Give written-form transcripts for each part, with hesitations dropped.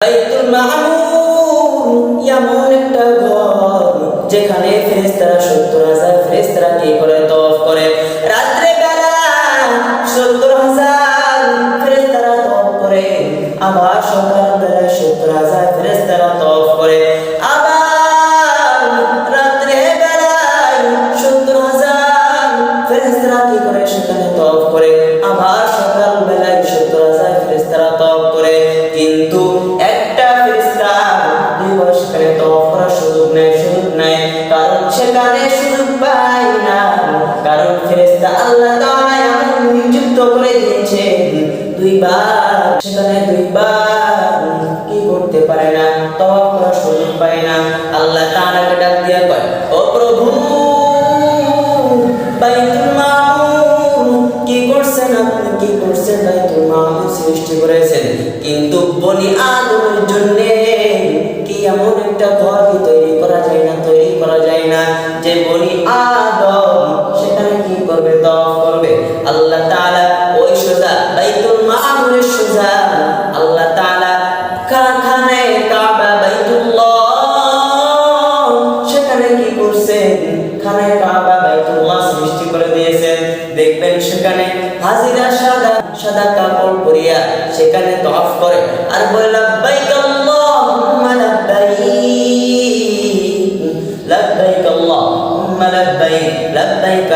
বাইতুল মামুর এমন একটা ঘর যেখানে ফেরেশতারা ৭০,০০০ ফেরেশতারা কি করে তওয়াফ করে। রাত্রে বেলা ৭০,০০০ ফেরেশতারা তওয়াফ করে, আবার সকাল বেলা ৭০,০০০ ফেরেশতারা তওয়াফ করে, আবার রাত্রে বেলায় ৭০,০০০ ফেরেশতারা কি করে সেখানে তওয়াফ করে, আবার সকাল বেলায় ৭০,০০০ ফেরেশতারা তওয়াফ করে। কিন্তু একটা ফেরেশতা দুইবার সেখানে তওয়াফ করার সুযোগ নেয়, কারণ সেখানে সুযোগ পায় না, কারণ ফেরেশতা আল্লাহ তাআলা এমন নিযুক্ত করে দিয়েছেন দুইবার কি করতে পারে না, তওয়াফ করার সুযোগ পায় না। আল্লাহ তাআলাকে ডাক দিয়া কয়, ও প্রভু, বাইতুল মামুর কি করছেন আপনি, কি করছেন? বাইতুল মামুর সৃষ্টি করেছেন, কিন্তু বনি আদমের জন্য কি এমন একটা ঘর কি তৈরি করা যায় না যে বনি আদম সেখানে কি করবে, তওয়াফ করবে। আল্লাহ তাআলা ওই সোজা বাইতুল মামুরের সোজা আল্লাহ তাআলা খানে কাবা বাইতুল্লাহ সেখানে কি করছেন, খানে কাবা বাইতুল্লাহ সৃষ্টি করে দিয়েছেন। দেখবেন সেখানে হাজিরা সাদা কাপড় পরিয়া সেখানে তওয়াফ করে আর বলে লাব্বাইক আল্লাহুম্মা লাব্বাইক, লাব্বাইক আল্লাহুম্মা লাব্বাইক, লাব্বাইক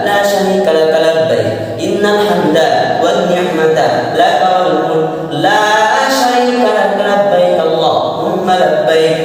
লা শারীকা লাক লাব্বাইক, ইন্নাল হামদা ওয়ান নি'মাতা লাকা ওয়াল মুলক লা শারীকা লাক লাব্বাইক আল্লাহুম্মা লাব্বাইক।